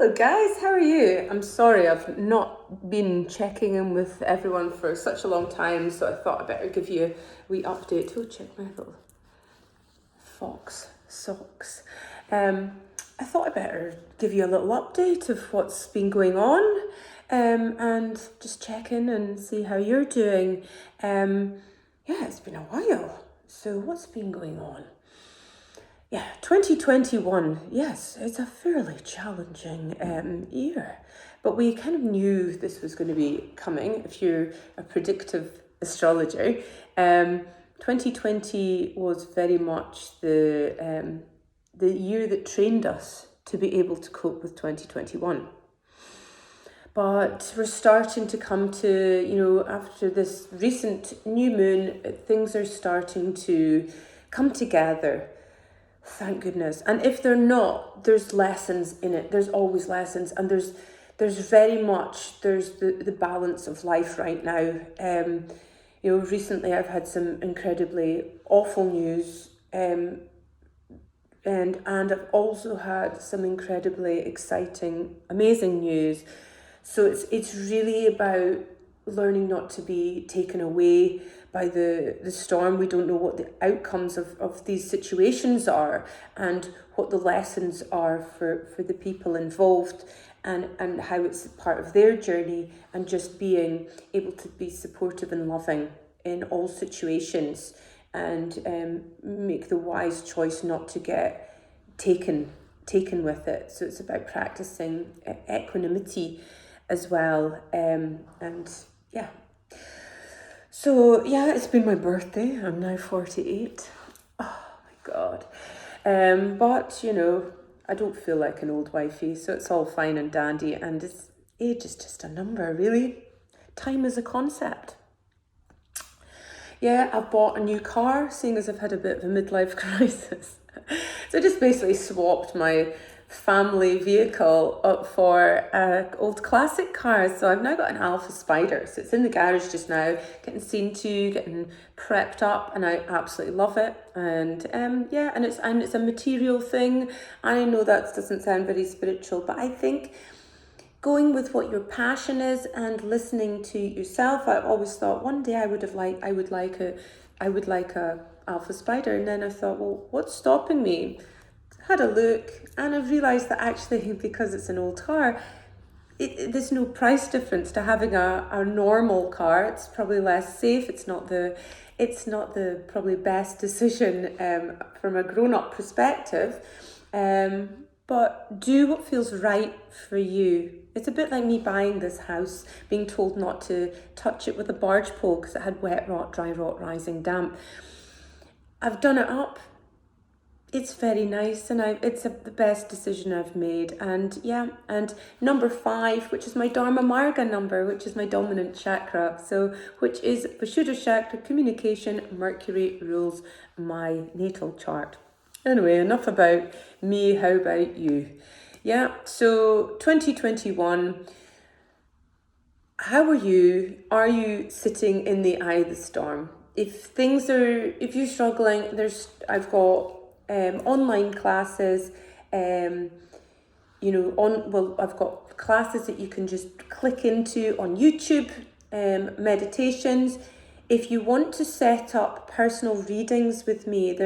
Hello guys, how are you? I'm sorry I've not been checking in with everyone for such a long time, so I thought I'd better give you a wee update. Oh, check my little fox socks. I thought I'd better give you a little update of what's been going on and just check in and see how you're doing. Yeah, it's been a while. So what's been going on? Yeah, 2021, yes, it's a fairly challenging year, but we kind of knew this was going to be coming. If you're a predictive astrologer, 2020 was very much the year that trained us to be able to cope with 2021. But we're starting to come to, after this recent new moon, things are starting to come together. Thank goodness. And if they're not, there's lessons in it. There's always lessons. And there's very much, there's the balance of life right now. Recently I've had some incredibly awful news. And I've also had some incredibly exciting, amazing news. So it's really about learning not to be taken away by the storm. We don't know what the outcomes of these situations are and what the lessons are for the people involved and how it's part of their journey, and just being able to be supportive and loving in all situations and make the wise choice not to get taken with it. So it's about practicing equanimity as well, and yeah. So yeah, it's been my birthday. I'm now 48. Oh my God. But I don't feel like an old wifey, so it's all fine and dandy, and age is just a number, really. Time is a concept. Yeah, I've bought a new car, seeing as I've had a bit of a midlife crisis. So I just basically swapped my family vehicle up for an old classic car. So I've now got an Alfa Spider. So it's in the garage just now, getting seen to, getting prepped up, and I absolutely love it. And it's a material thing. I know that doesn't sound very spiritual, but I think going with what your passion is and listening to yourself. I've always thought one day I would like a Alfa Spider, and then I thought, well, what's stopping me? Had a look, and I've realised that actually, because it's an old car, there's no price difference to having a normal car. It's probably less safe. It's not the probably best decision from a grown-up perspective. But do what feels right for you. It's a bit like me buying this house, being told not to touch it with a barge pole because it had wet rot, dry rot, rising damp. I've done it up. It's very nice, and it's the best decision I've made. And number 5, which is my Dharma Marga number, which is my dominant chakra, which is Vishuddha chakra, communication. Mercury rules my natal chart. Anyway, enough about me. How about you? Yeah, so 2021. How are you? Are you sitting in the eye of the storm? If you're struggling, I've got online classes, I've got classes that you can just click into on YouTube, meditations. If you want to set up personal readings with me,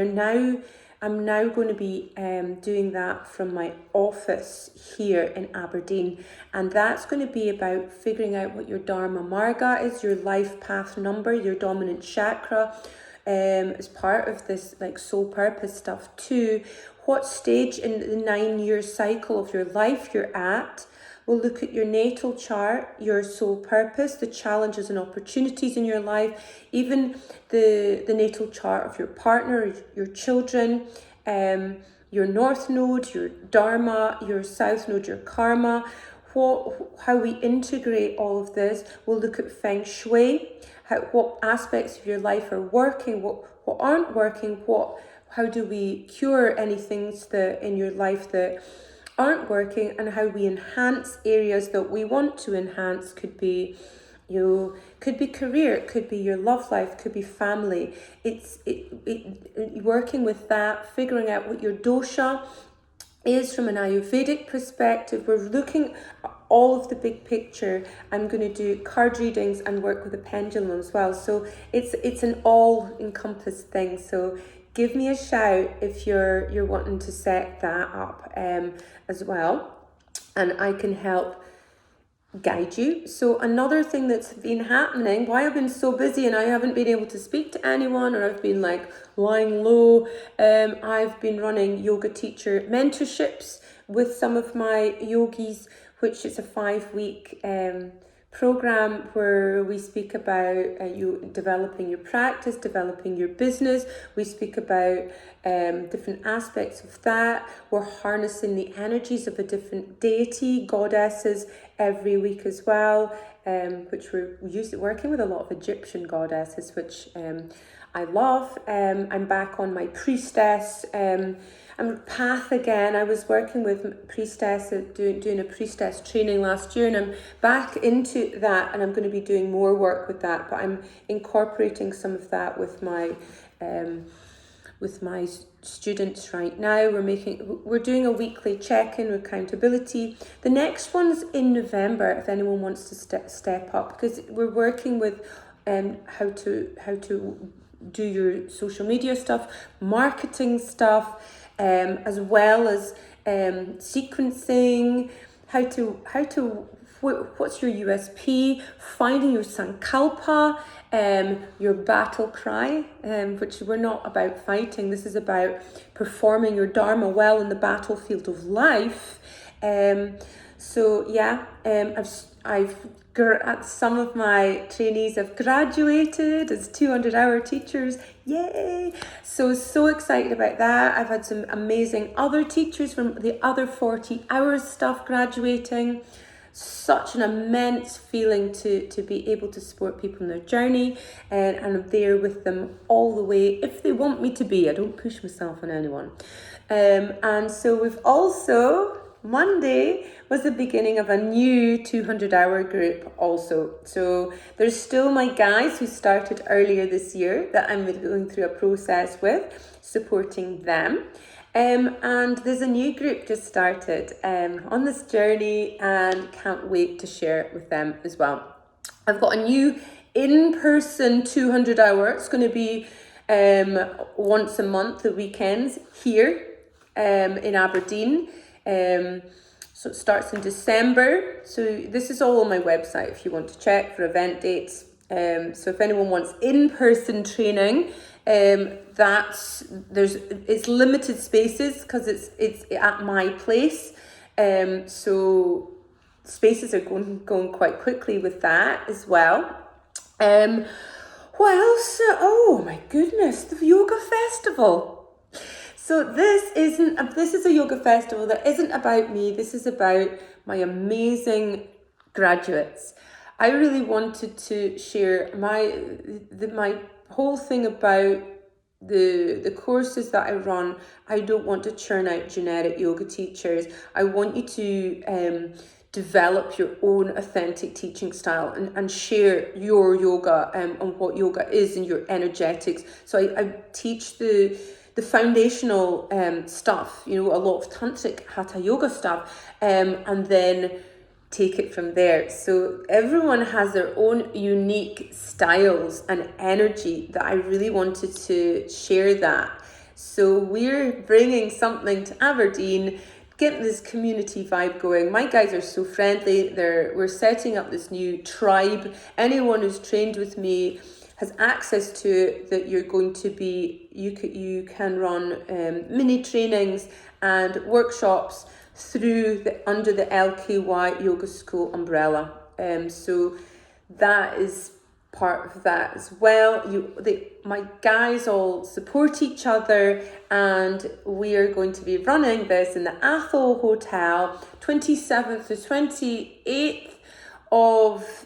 I'm now going to be doing that from my office here in Aberdeen, and that's going to be about figuring out what your Dharma Marga is, your life path number, your dominant chakra, as part of this like soul purpose stuff too. What stage in the 9-year cycle of your life you're at. We'll look at your natal chart, your soul purpose, the challenges and opportunities in your life, even the natal chart of your partner, your children, your north node, your dharma, your south node, your karma, how we integrate all of this. We'll look at feng shui, what aspects of your life are working, what aren't working, how do we cure any things that in your life that aren't working, and how we enhance areas that we want to enhance. Could be career, it could be your love life, could be family. It's working with that, figuring out what your dosha, is from an Ayurvedic perspective. We're looking at all of the big picture. I'm going to do card readings and work with a pendulum as well. So it's an all-encompassed thing. So give me a shout if you're wanting to set that up as well, and I can help guide you. So another thing that's been happening, why I've been so busy and I haven't been able to speak to anyone, or I've been like lying low, I've been running yoga teacher mentorships with some of my yogis, which is a 5-week program where we speak about you developing your practice, developing your business. We speak about different aspects of that. We're harnessing the energies of a different deity, goddesses, every week as well, which we're working with a lot of Egyptian goddesses, which I love. I'm back on my priestess path again. I was working with priestess, doing a priestess training last year, and I'm back into that, and I'm going to be doing more work with that, but I'm incorporating some of that with my students right now. We're doing a weekly check-in with accountability. The next one's in November if anyone wants to step up, because we're working with how to do your social media stuff, marketing stuff, as well as sequencing, what's your USP, finding your Sankalpa, your battle cry, which we're not about fighting. This is about performing your Dharma well in the battlefield of life. So yeah, some of my trainees have graduated as 200-hour teachers. Yay! So excited about that. I've had some amazing other teachers from the other 40 hours stuff graduating. Such an immense feeling to be able to support people in their journey, and I'm there with them all the way if they want me to be. I don't push myself on anyone. And so we've also, Monday was the beginning of a new 200-hour group also. So there's still my guys who started earlier this year that I'm going through a process with, supporting them. And there's a new group just started on this journey, and can't wait to share it with them as well. I've got a new in-person 200-hour. It's going to be once a month, the weekends here in Aberdeen. So it starts in December. So this is all on my website if you want to check for event dates. So if anyone wants in-person training, it's limited spaces because it's at my place. So spaces are going quite quickly with that as well. What else? Oh my goodness, the yoga festival. So this is a yoga festival that isn't about me. This is about my amazing graduates. I really wanted to share my whole thing about the courses that I run. I don't want to churn out generic yoga teachers. I want you to develop your own authentic teaching style and share your yoga and what yoga is and your energetics. So I teach the foundational stuff, a lot of tantric hatha yoga stuff, and then take it from there. So everyone has their own unique styles and energy that I really wanted to share that. So we're bringing something to Aberdeen, getting this community vibe going. My guys are so friendly. We're setting up this new tribe. Anyone who's trained with me has access to it, that you're going to be, you can run mini trainings and workshops under the LKY Yoga School umbrella. So that is part of that as well. My guys all support each other, and we are going to be running this in the Athol Hotel, 27th to 28th of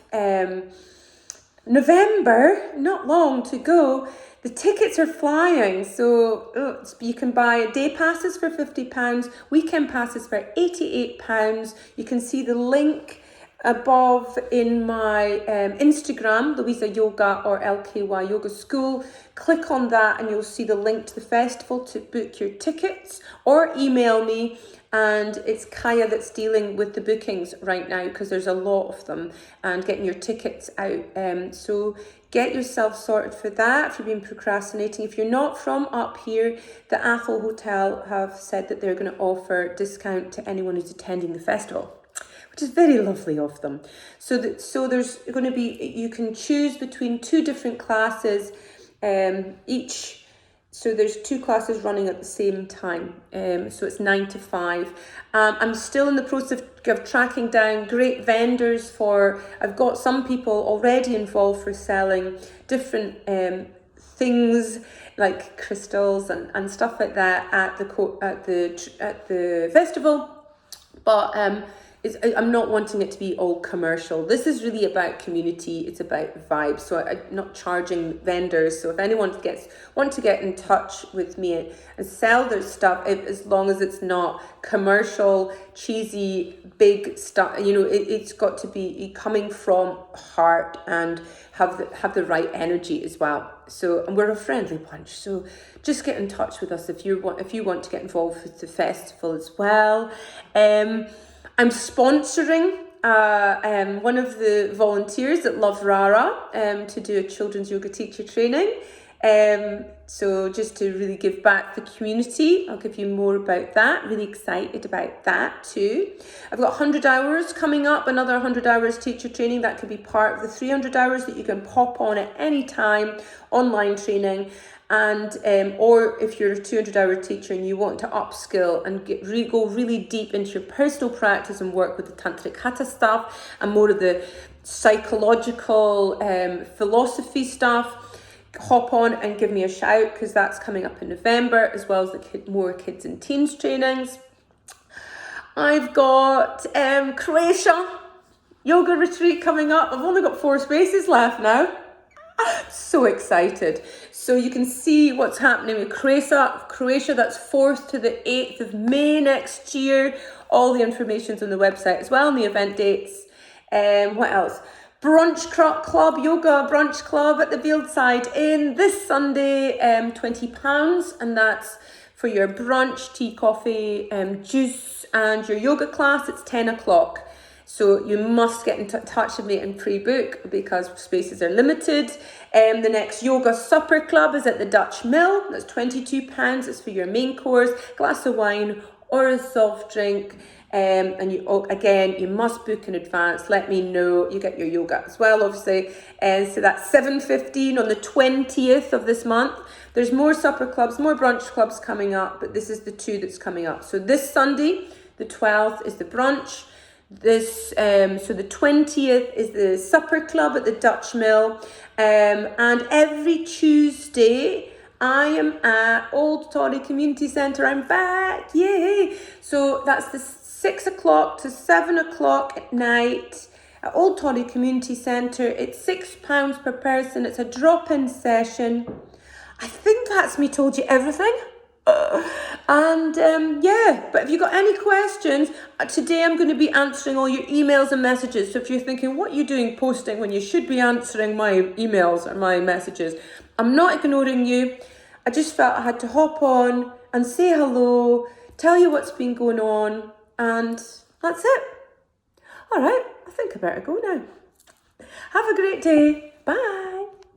November, not long to go. The tickets are flying, so you can buy day passes for £50, weekend passes for £88. You can see the link above in my Instagram, Louisa Yoga or LKY Yoga School. Click on that and you'll see the link to the festival to book your tickets, or email me and it's Kaya that's dealing with the bookings right now because there's a lot of them, and getting your tickets out. So get yourself sorted for that if you've been procrastinating. If you're not from up here, the Athol Hotel have said that they're going to offer discount to anyone who's attending the festival, which is very lovely of them. So there's going to be, you can choose between 2 different classes each. So there's 2 classes running at the same time. So it's 9 to 5. I'm still in the process of tracking down great vendors for, I've got some people already involved for selling different things like crystals and stuff like that at the festival. But I'm not wanting it to be all commercial. This is really about community. It's about vibes. So I'm not charging vendors. So if anyone want to get in touch with me and sell their stuff, as long as it's not commercial, cheesy, big stuff, it's got to be coming from heart and have the right energy as well. So, and we're a friendly bunch. So just get in touch with us if you want to get involved with the festival as well. I'm sponsoring one of the volunteers at Love Rara to do a children's yoga teacher training. So just to really give back the community, I'll give you more about that. Really excited about that too. I've got 100 hours coming up, another 100 hours teacher training. That could be part of the 300 hours that you can pop on at any time, online training. And or if you're a 200-hour teacher and you want to upskill and go really deep into your personal practice and work with the tantric hatha stuff and more of the psychological philosophy stuff, hop on and give me a shout, because that's coming up in November, as well as the more kids and teens trainings. I've got Croatia yoga retreat coming up. I've only got 4 spaces left now. So excited. So you can see what's happening with Croatia. That's 4th to the 8th of May next year. All the information's on the website as well, and the event dates. What else? Brunch Club, Yoga Brunch Club at the Fieldside in this Sunday, £20, and that's for your brunch, tea, coffee, juice, and your yoga class. It's 10 o'clock. So you must get in touch with me and pre-book because spaces are limited. The next Yoga Supper Club is at the Dutch Mill. That's £22. It's for your main course, glass of wine or a soft drink. And you must book in advance. Let me know. You get your yoga as well, obviously. And so that's £7.15 on the 20th of this month. There's more supper clubs, more brunch clubs coming up, but this is the 2 that's coming up. So this Sunday, the 12th, is the brunch. So the 20th is the supper club at the Dutch Mill, and every Tuesday I am at Old Toddy Community Centre. I'm back, yay! So that's the 6 o'clock to 7 o'clock at night at Old Toddy Community Centre. It's £6 per person. It's a drop-in session. I think that's me told you everything. But if you've got any questions, today I'm going to be answering all your emails and messages. So if you're thinking, what are you doing posting when you should be answering my emails or my messages? I'm not ignoring you. I just felt I had to hop on and say hello, tell you what's been going on, and that's it. All right, I think I better go now. Have a great day. Bye.